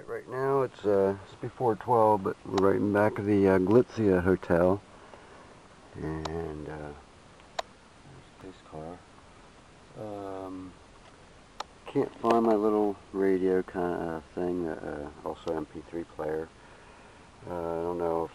Alright, right now it's before 12, but we're right in back of the Glitzia Hotel. And there's a police car. Can't find my little radio kind of thing, also MP3 player. I don't know if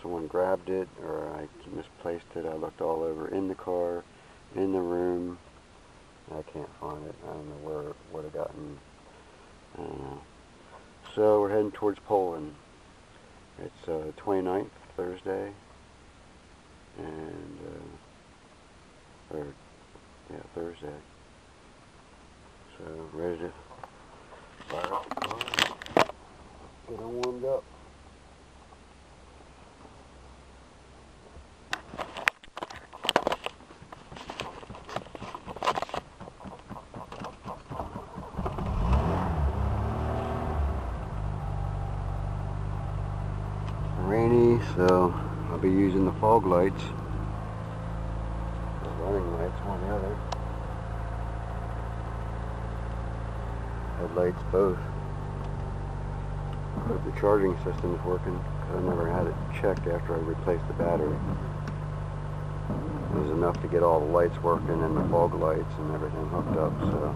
someone grabbed it or I misplaced it. I looked all over in the car, in the room. I can't find it. I don't know where it would have gotten. I don't know. So we're heading towards Poland. It's 29th, Thursday, and Thursday. So ready to fire up the car, get them warmed up. Rainy, so I'll be using the fog lights, the running lights, one or the other, headlights both. Hope the charging system's working, because I never had it checked after I replaced the battery. It was enough to get all the lights working and the fog lights and everything hooked up, so.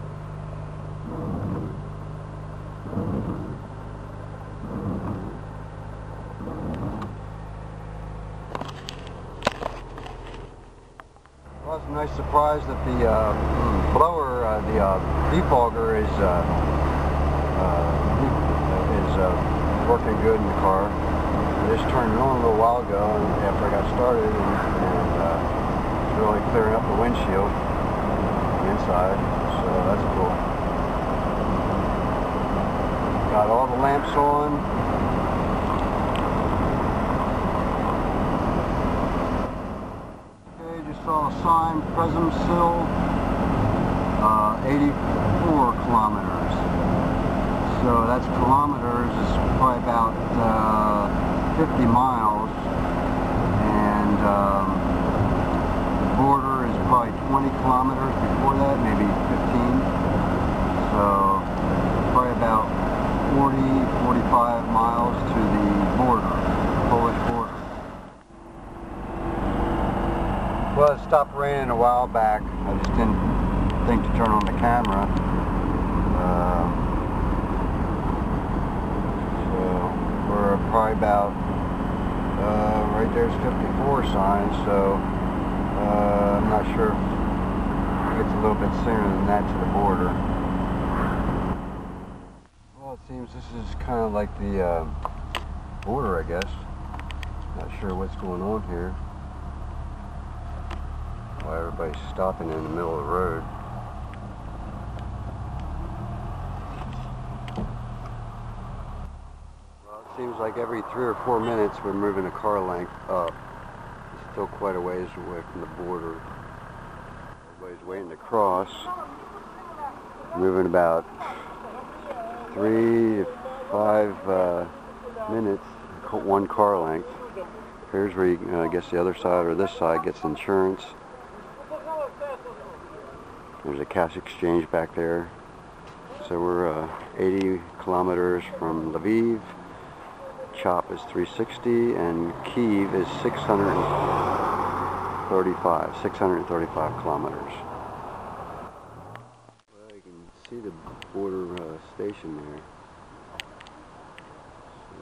Well, it's a nice surprise that the blower, the defogger is working good in the car. I just turned it on a little while ago after I got started, and it's really clearing up the windshield inside, so that's cool. Got all the lamps on. Saw a sign, Przemsyl, 84 kilometers. So that's kilometers, is probably about 50 miles. And the border is probably 20 kilometers before that, maybe 15. So probably about 40, 45 miles to the border, Polish border. Well, it stopped raining a while back. I just didn't think to turn on the camera. So we're probably about, right there's 54 signs, so I'm not sure if it gets a little bit sooner than that to the border. Well, it seems this is kind of like the border, I guess. Not sure what's going on here. Why everybody's stopping in the middle of the road. Well, it seems like every 3 or 4 minutes we're moving a car length up. It's still quite a ways away from the border. Everybody's waiting to cross. Moving about 3 to 5 minutes, one car length. Here's where you, I guess the other side or this side gets insurance. There's a cash exchange back there. So we're 80 kilometers from Lviv. Chop is 360 and Kyiv is 635 kilometers. Well, you can see the border station there. So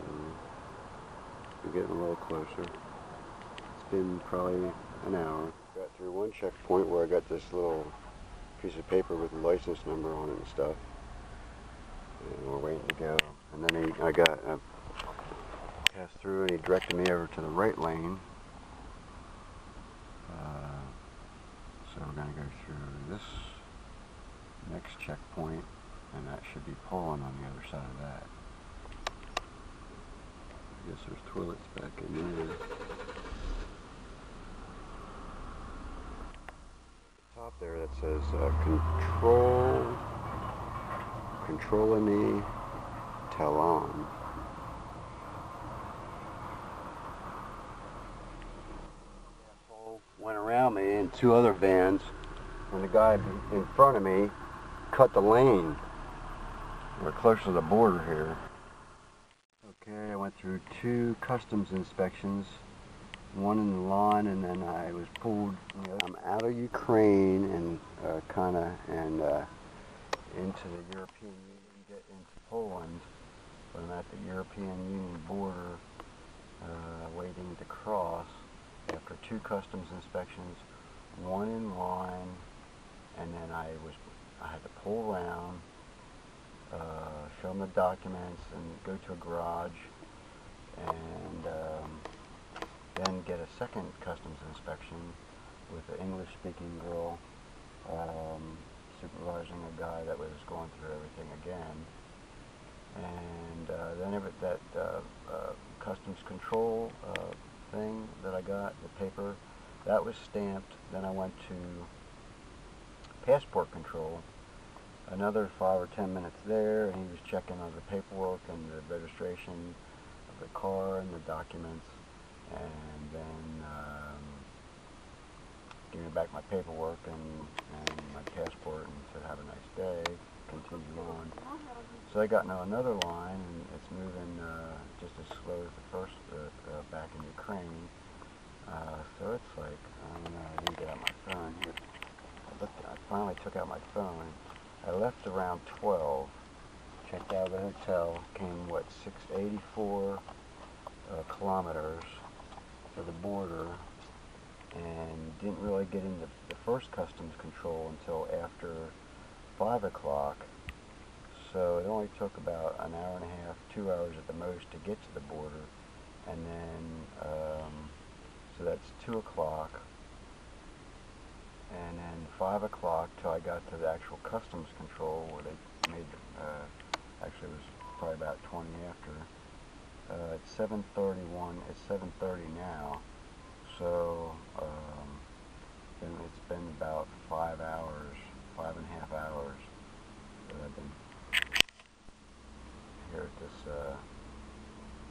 we're getting a little closer. It's been probably an hour. Got through one checkpoint where I got this little piece of paper with a license number on it and stuff, and we're waiting to go. And then I passed through and he directed me over to the right lane. So we're going to go through this next checkpoint, and that should be Poland on the other side of that. I guess there's toilets back in there. Top there that says controlling Talon. Went around me and 2 other vans, and the guy in front of me cut the lane. We're close to the border here. Okay, I went through 2 customs inspections, one in the line, and then I was pulled. I'm out of Ukraine and into the European Union, get into Poland, but I'm at the European Union border, waiting to cross after 2 customs inspections, one in line, and then I had to pull around, show them the documents, and go to a garage, and then get a second customs inspection with an English-speaking girl supervising a guy that was going through everything again. And then that customs control thing that I got, the paper, that was stamped. Then I went to passport control, another 5 or 10 minutes there, and he was checking on the paperwork and the registration of the car and the documents, and then gave me back my paperwork and my passport and said have a nice day, continue on. So I got into another line, and it's moving just as slow as the first back in Ukraine. So it's like, I don't know, I didn't get out my phone here. I finally took out my phone. I left around 12, checked out of the hotel, came, 684 kilometers to the border, and didn't really get into the first customs control until after 5 o'clock. So it only took about an hour and a half, 2 hours at the most to get to the border, and then, so that's 2 o'clock, and then 5 o'clock till I got to the actual customs control where they made, actually it was probably about 20 after. It's 7:31, it's 7:30 now, so it's been about 5 hours, 5.5 hours that I've been here at this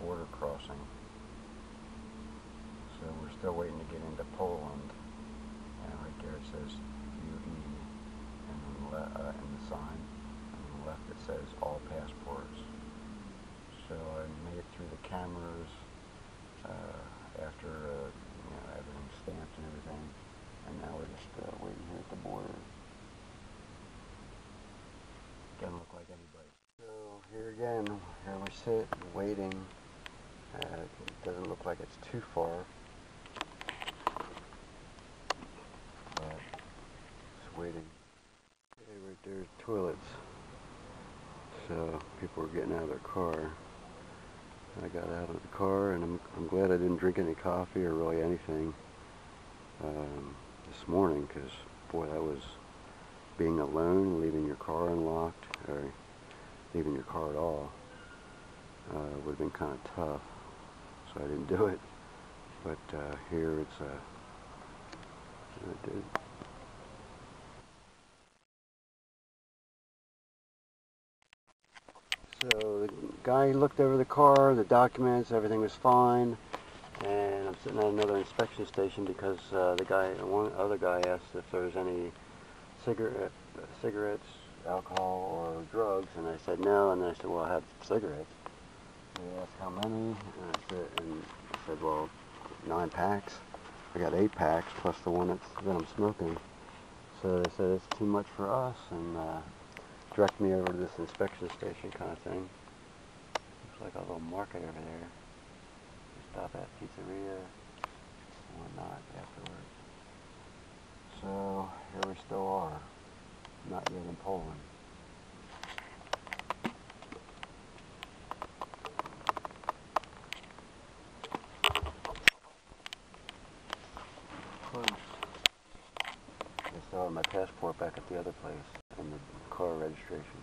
border crossing. So we're still waiting to get into Poland, and right there it says UE, and in the sign, and on the left it says all passports. So I made it through the cameras after everything's stamped and everything, and now we're just waiting here at the border. Doesn't look like anybody. So here again, here we sit waiting. It doesn't look like it's too far, but just waiting. Okay, right there's toilets. So people were getting out of their car. I got out of the car, and I'm glad I didn't drink any coffee or really anything this morning, because boy, that was being alone, leaving your car unlocked, or leaving your car at all, would have been kind of tough. So I didn't do it. But here it's I did. So the guy looked over the car, the documents, everything was fine, and I'm sitting at another inspection station because one other guy asked if there was any cigarettes, alcohol, or drugs, and I said no, and then I said, well, I have cigarettes. And he asked how many, and I said, well, 9 packs. I got 8 packs plus the one that I'm smoking. So they said it's too much for us, and direct me over to this inspection station kind of thing. Looks like a little market over there. Stop at pizzeria and whatnot afterwards. So here we still are, not yet in Poland. Close. I still have my passport back at the other place and the car registration.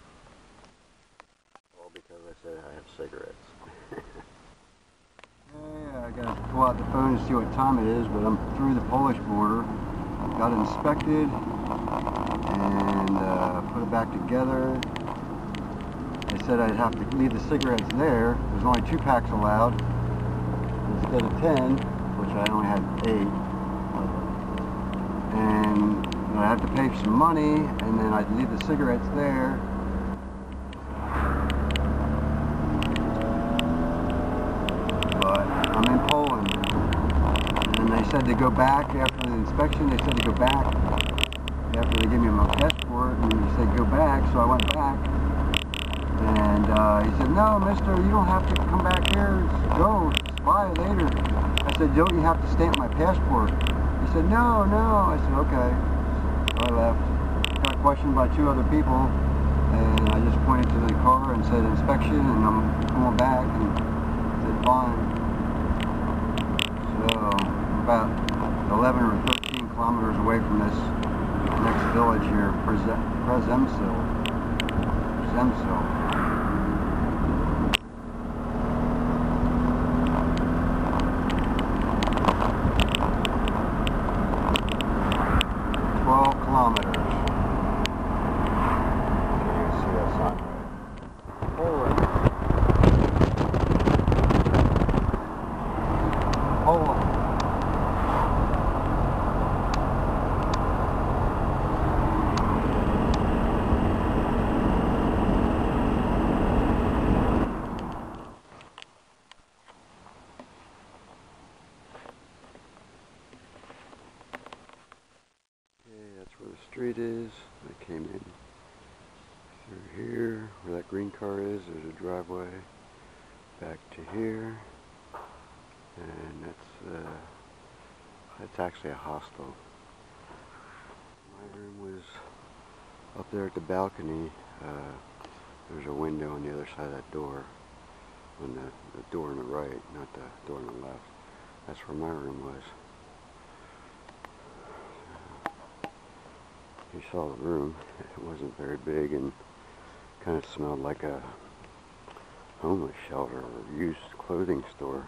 All because I said I have cigarettes. Yeah, I gotta pull out the phone to see what time it is, but I'm through the Polish border. Got it inspected and put it back together. They said I'd have to leave the cigarettes there. There's only 2 packs allowed instead of 10, which I only had 8. And I have to pay some money, and then I'd leave the cigarettes there. said to go back after the inspection. They said to go back after they gave me my passport, and he said go back, so I went back. And he said, no, mister, you don't have to come back here. Go, buy it later. I said, don't you have to stamp my passport? He said, no, no. I said, okay. So I left. Got questioned by 2 other people, and I just pointed to the car and said inspection, and I'm going back, and said fine. So about 11 or 13 kilometers away from this next village here, Przemsyl. Kilometers. You can see that sign right. Poland. Poland. That's where the street is. I came in through here, where that green car is. There's a driveway back to here, and that's actually a hostel. My room was up there at the balcony. There's a window on the other side of that door, on the door on the right, not the door on the left. That's where my room was. You saw the room. It wasn't very big and kind of smelled like a homeless shelter or used clothing store.